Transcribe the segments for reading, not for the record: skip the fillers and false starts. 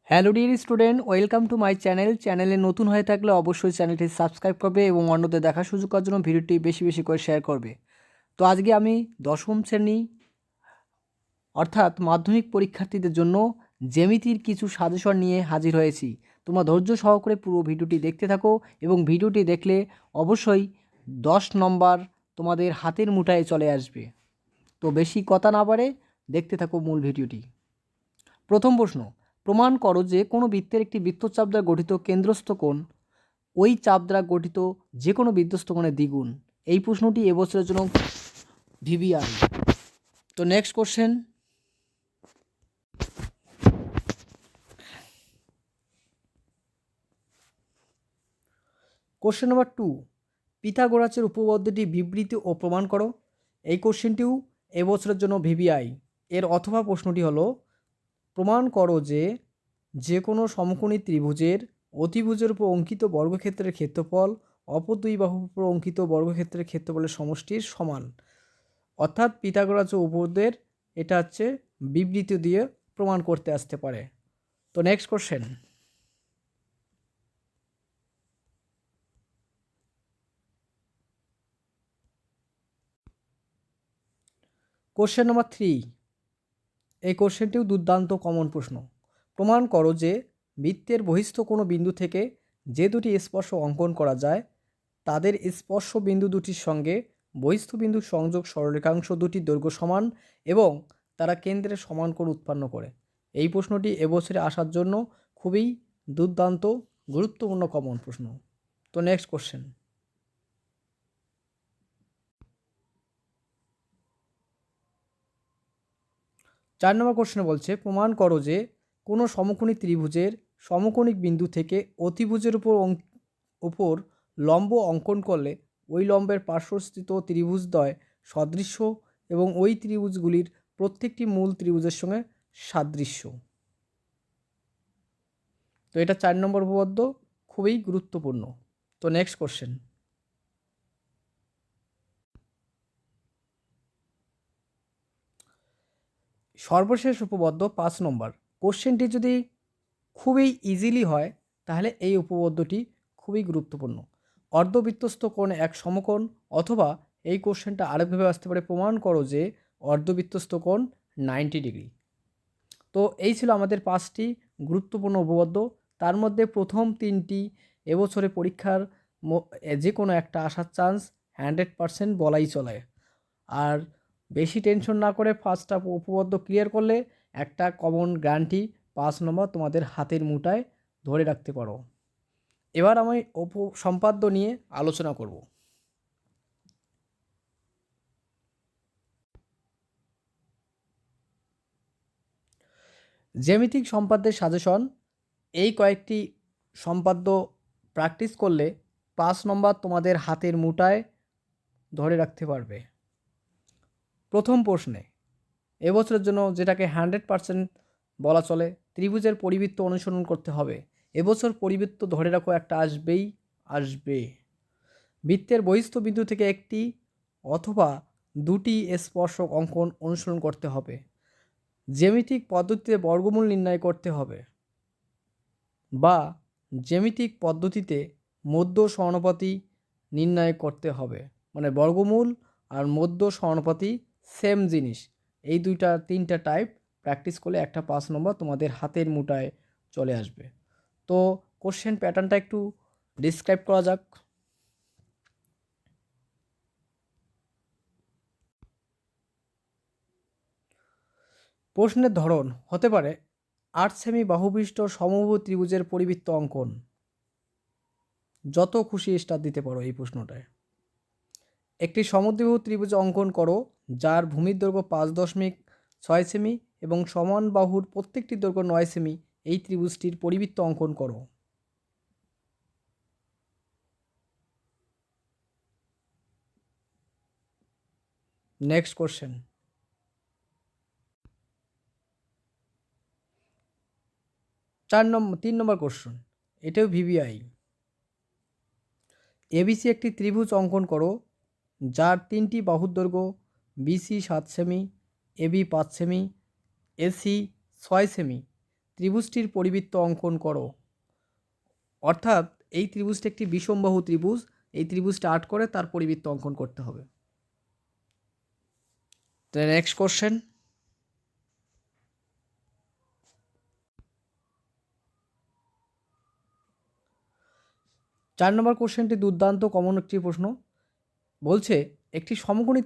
Hello dear student, welcome to my চ্যানেলে নতুন হয়ে থাকলে অবশ্যই চ্যানেলটি সাবস্ক্রাইব করবে এবং অন্যদের দেখার সুযোগ করার জন্য ভিডিওটি বেশি বেশি করে শেয়ার করবে। তো আজকে আমি দশম শ্রেণী অর্থাৎ মাধ্যমিক পরীক্ষার্থীদের জন্য জ্যামিতির কিছু সাজেশন নিয়ে হাজির হয়েছি। তোমরা ধৈর্য সহকারে পুরো ভিডিওটি দেখতে থাকো এবং ভিডিওটি দেখলে অবশ্যই 10 নম্বর তোমাদের হাতের মুঠায় চলে আসবে। তো বেশি কথা না বাড়ে দেখতে থাকো মূল ভিডিওটি। প্রথম প্রশ্ন, প্রমাণ করো যে কোনো বৃত্তের একটি বৃত্তচাপ দ্বারা গঠিত কেন্দ্রস্থ কোণ ওই চাপ দ্বারা গঠিত যে কোনো বিধ্বস্ত কোণের দ্বিগুণ। এই প্রশ্নটি এবছরের জন্য ভিভিআই। তো নেক্সট কোশ্চেন, কোশ্চেন নাম্বার 2, পিথাগোরাসের উপপাদ্যটি বিবৃতি ও প্রমাণ করো। এই কোশ্চেনটিও এবছরের জন্য ভিভিআই। এর অথবা প্রশ্নটি হলো, প্রমাণ করো যে যে কোনো সমকোণী ত্রিভুজের অতিভুজের উপর অঙ্কিত বর্গক্ষেত্রের ক্ষেত্রফল অপর দুই বাহুর উপর অঙ্কিত বর্গক্ষেত্রের ক্ষেত্রফলের সমষ্টির সমান। অর্থাৎ পিথাগোরাসের উপপাদ্যের এটা হচ্ছে বিবৃতি দিয়ে প্রমাণ করতে আসতে পারে। তো নেক্সট কোশ্চেন, কোশ্চেন নাম্বার 3, এই কোশ্চেনটিও দুর্দান্ত কমন প্রশ্ন। প্রমাণ করো যে বৃত্তের বহিস্থ কোনো বিন্দু থেকে যে দুটি স্পর্শ অঙ্কন করা যায় তাদের স্পর্শ বিন্দু দুটির সঙ্গে বহিস্থ বিন্দুর সংযোগ সরলরেখাংশ দুটির দৈর্ঘ্য সমান এবং তারা কেন্দ্রে সমান কোণ উৎপন্ন করে। এই প্রশ্নটি এবছরে আসার জন্য খুবই দুর্দান্ত গুরুত্বপূর্ণ কমন প্রশ্ন। তো নেক্সট কোশ্চেন, 4 নম্বর কোশ্চেনে বলছে, প্রমাণ করো যে কোনো সমকোণী ত্রিভুজের সমকোণিক বিন্দু থেকে অতিভুজের উপর লম্ব অঙ্কন করলে ওই লম্বের পার্শ্বস্থিত ত্রিভুজদ্বয় সদৃশ্য এবং ওই ত্রিভুজগুলির প্রত্যেকটি মূল ত্রিভুজের সঙ্গে সাদৃশ্য। তো এটা 4 নম্বর উপপাদ্য, খুবই গুরুত্বপূর্ণ। তো নেক্সট কোশ্চেন, সর্বশেষ উপপাদ্য 5 নম্বর। কোশ্চেনটি যদি খুবই ইজিলি হয় তাহলে এই উপপাদ্যটি খুবই গুরুত্বপূর্ণ। অর্ধবৃত্তস্থ কোণ এক সমকোণ, অথবা এই কোশ্চেনটা আরেকভাবে আসতে পারে, প্রমাণ করো যে অর্ধবৃত্তস্থ কোণ 90 ডিগ্রি। তো এই ছিল আমাদের 5টি গুরুত্বপূর্ণ উপপাদ্য। তার মধ্যে প্রথম 3টি এবছরে পরীক্ষার যে কোনো একটা আসার চান্স 100% বলাই চলে। আর বেশি টেনশন না করে ফার্স্টটা উপপাদ্য ক্লিয়ার করলে একটা কমন গ্যারান্টি 5 নম্বর তোমাদের হাতের মুঠায় ধরে রাখতে পারো। এবার আমি সম্পাদ্য নিয়ে আলোচনা করব। জ্যামিতিক সম্পাদ্যের সাজেশন, এই কয়েকটি সম্পাদ্য প্র্যাকটিস করলে 5 নম্বর তোমাদের হাতের মুঠায় ধরে রাখতে পারবে। প্রথম প্রশ্নে এবছরের জন্য যেটাকে 100% বলা চলে, ত্রিভুজের পরিবৃত্ত অনুসরণ করতে হবে। এবছর পরিবৃত্ত ধরে রাখো একটা আসবেই আসবে। বৃত্তের বহিস্থ বিন্দু থেকে একটি অথবা দুটি স্পর্শক অঙ্কন অনুসরণ করতে হবে। জ্যামিতিক পদ্ধতিতে বর্গমূল নির্ণয় করতে হবে, বা জ্যামিতিক পদ্ধতিতে মধ্য সমানুপাতি নির্ণয় করতে হবে। মানে বর্গমূল আর মধ্য সমানুপাতি সেম জিনিস। এই 3টা টাইপ প্র্যাকটিস করলে একটা 5 নম্বর তোমাদের হাতের মুঠায় চলে আসবে। তো কোশ্চেন প্যাটার্নটা একটু ডিসক্রাইব করা যাক। প্রশ্নের ধরন হতে পারে 8 সেমি বাহুবিশিষ্ট সমবাহু ত্রিভুজের পরিবৃত্ত অঙ্কন। যত খুশি স্টার দিতে পারো এই প্রশ্নটায়। একটি সমদ্বিবাহু ত্রিভুজ অঙ্কন করো যার ভূমির দৈর্ঘ্য 5.6 সেমি এবং সমান বাহুর প্রত্যেকটি দৈর্ঘ্য 9 সেমি। এই ত্রিভুজটির পরিবৃত্ত অঙ্কন করো। নেক্সট কোশ্চেন, 3 নম্বর কোশ্চেন, এটাও ভিভিআই। এবিসি একটি ত্রিভুজ অঙ্কন করো যার 3টি বাহুর দৈর্ঘ্য বিসি 7 সেমি, এবি 5 সেমি, এসি 6 সেমি। ত্রিভুজটির পরিবৃত্ত অঙ্কন করো। অর্থাৎ এই ত্রিভুজটি একটি বিষমবাহু ত্রিভুজ, এই ত্রিভুজটা 8 করে তার পরিবৃত্ত অঙ্কন করতে হবে। তো নেক্সট কোশ্চেন, 4 নম্বর কোশ্চেনটি দুর্দান্ত কমন একটি প্রশ্ন। বলছে একটি সমকোণী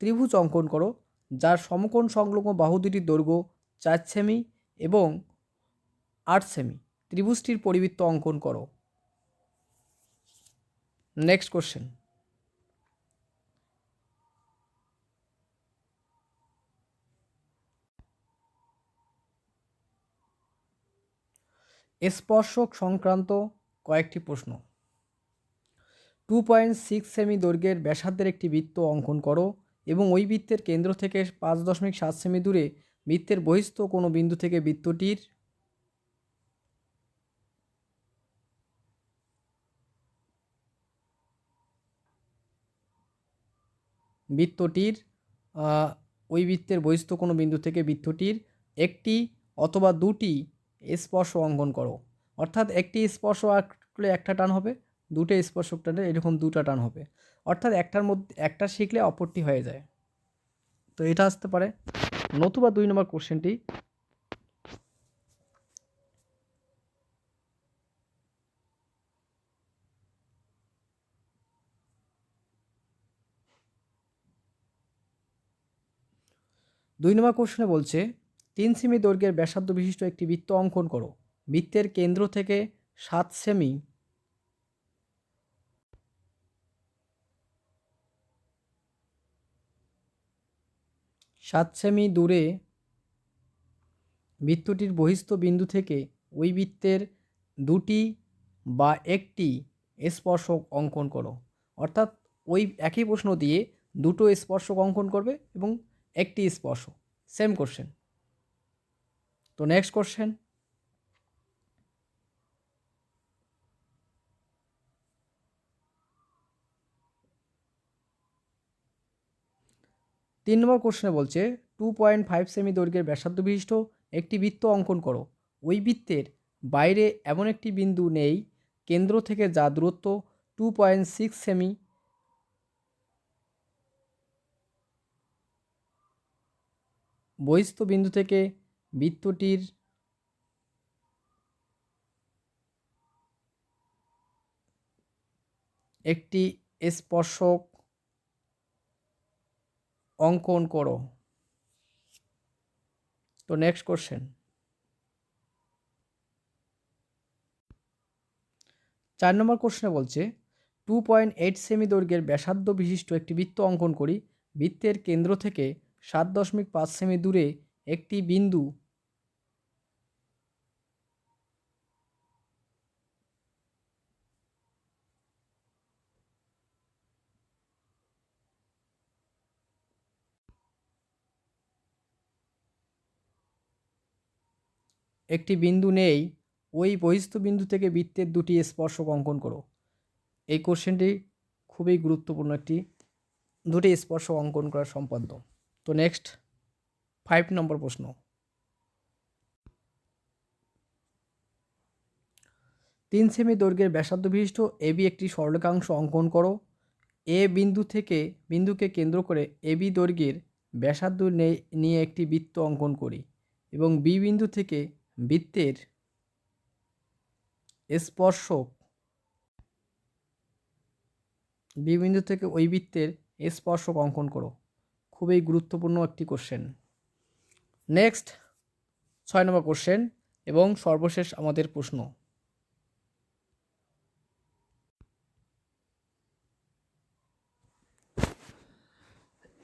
ত্রিভুজ অঙ্কন করো যার সমকোণ সংলগ্ন বাহু দুটির দৈর্ঘ্য 4 সেমি এবং 8 সেমি। ত্রিভুজটির পরিবৃত্ত অঙ্কন করো। নেক্সট কোশ্চেন, স্পর্শক সংক্রান্ত কয়েকটি প্রশ্ন। 2.6 সেমি দৈর্ঘ্যের ব্যাসার্ধের একটি বৃত্ত অঙ্কন করো এবং ওই বৃত্তের কেন্দ্র থেকে 5.7 সেমি দূরে বৃত্তের বহিস্থ কোনো বিন্দু থেকে বৃত্তটির ওই বৃত্তের বহিস্থ কোনো বিন্দু থেকে বৃত্তটির একটি অথবা দুটি স্পর্শ অঙ্কন করো। অর্থাৎ একটি স্পর্শ আঁকলে একটা টান হবে, দুটো স্পর্শক টানে এরকম দুটা টান হবে। অর্থাৎ একটার মধ্যে একটা শিখলে অপরটি হয়ে যায়। তো এটা আসতে পারে। নতুবা 2 নম্বর কোশ্চেনটি, দুই নম্বর কোশ্চেনে বলছে 3 সেমি দৈর্ঘ্যের ব্যাসার্ধ বিশিষ্ট একটি বৃত্ত অঙ্কন করো। বৃত্তের কেন্দ্র থেকে 7 সেমি দূরে বৃত্তটির বহিস্থ বিন্দু থেকে ওই বৃত্তের দুটি বা একটি স্পর্শক অঙ্কন করো। অর্থাৎ ওই একই প্রশ্ন দিয়ে দুটো স্পর্শক অঙ্কন করবে এবং একটি স্পর্শ, সেম কোশ্চেন। তো নেক্সট কোশ্চেন, 3 নম্বর কোশ্চেনে বলছে 2.5 সেমি দৈর্ঘ্যের ব্যাসার্ধ বিশিষ্ট একটি বৃত্ত অঙ্কন করো। ওই বৃত্তের বাইরে এমন একটি বিন্দু নেই কেন্দ্র থেকে যা দূরত্ব 2.6 সেমি বহিস্থ বিন্দু থেকে বৃত্তটির একটি স্পর্শক অঙ্কন করো। তো নেক্সট কোশ্চেন, 4 নম্বর কোশ্চেনে বলছে 2.8 সেমি দৈর্ঘ্যের ব্যাসার্ধ বিশিষ্ট একটি বৃত্ত অঙ্কন করি। বৃত্তের কেন্দ্র থেকে 7.5 সেমি দূরে একটি বিন্দু নেই ওই বহিস্থ বিন্দু থেকে বৃত্তের দুটি স্পর্শক অঙ্কন করো। এই কোশ্চেনটি খুবই গুরুত্বপূর্ণ একটি, দুটি স্পর্শক অঙ্কন করা সম্পাদ্য। তো নেক্সট 5 নম্বর প্রশ্ন, 3 সেমি দৈর্ঘ্যের ব্যাসার্ধ বিশিষ্ট এবি একটি সরলরেখাংশ অঙ্কন করো। এ বিন্দুকে কেন্দ্র করে এবি দৈর্ঘ্যের ব্যাসার্ধ নিয়ে একটি বৃত্ত অঙ্কন করি এবং বি বিন্দু থেকে বৃত্তের স্পর্শক বি বিন্দু থেকে ওই বৃত্তের স্পর্শক অঙ্কন করো। খুবই গুরুত্বপূর্ণ একটি কোশ্চেন। নেক্সট 6 নম্বর কোশ্চেন এবং সর্বশেষ আমাদের প্রশ্ন,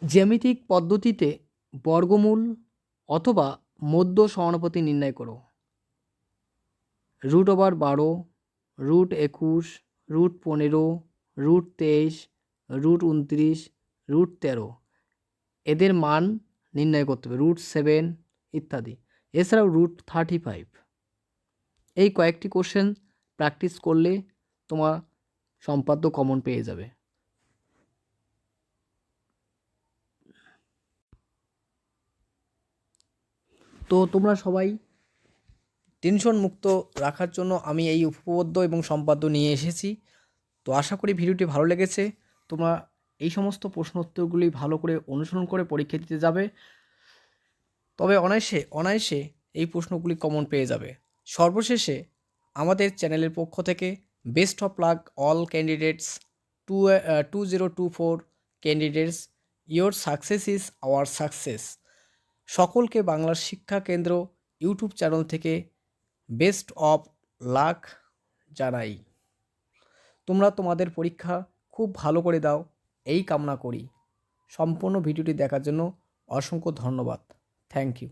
জ্যামিতিক পদ্ধতিতে বর্গমূল অথবা মধ্য সমানুপাতি নির্ণয় করো। √12, √21, √15, √23, √29, √13 এদের মান নির্ণয় করতে হবে, √7 ইত্যাদি। এছাড়াও √35। এই কয়েকটি কোশ্চেন প্র্যাকটিস করলে তোমার সম্পাদ্য কমন পেয়ে যাবে। তো তোমরা সবাই টেনশন মুক্ত রাখার জন্য আমি এই উপপাদ্য এবং সম্পাদ্য নিয়ে এসেছি। তো আশা করি ভিডিওটি ভালো লেগেছে। তোমরা এই সমস্ত প্রশ্ন উত্তরগুলি ভালো করে অনুসরণ করে পরীক্ষা দিতে যাবে, তবে অনায়াসে এই প্রশ্নগুলি কমন পেয়ে যাবে। সর্বশেষে আমাদের চ্যানেলের পক্ষ থেকে best of luck all candidates 2024 candidates, your success is our success. সকলকে বাংলার শিক্ষা কেন্দ্র ইউটিউব চ্যানেল থেকে বেস্ট অফ লাক জানাই। তোমরা তোমাদের পরীক্ষা খুব ভালো করে দাও এই কামনা করি। সম্পূর্ণ ভিডিওটি দেখার জন্য অসংখ্য ধন্যবাদ। Thank you.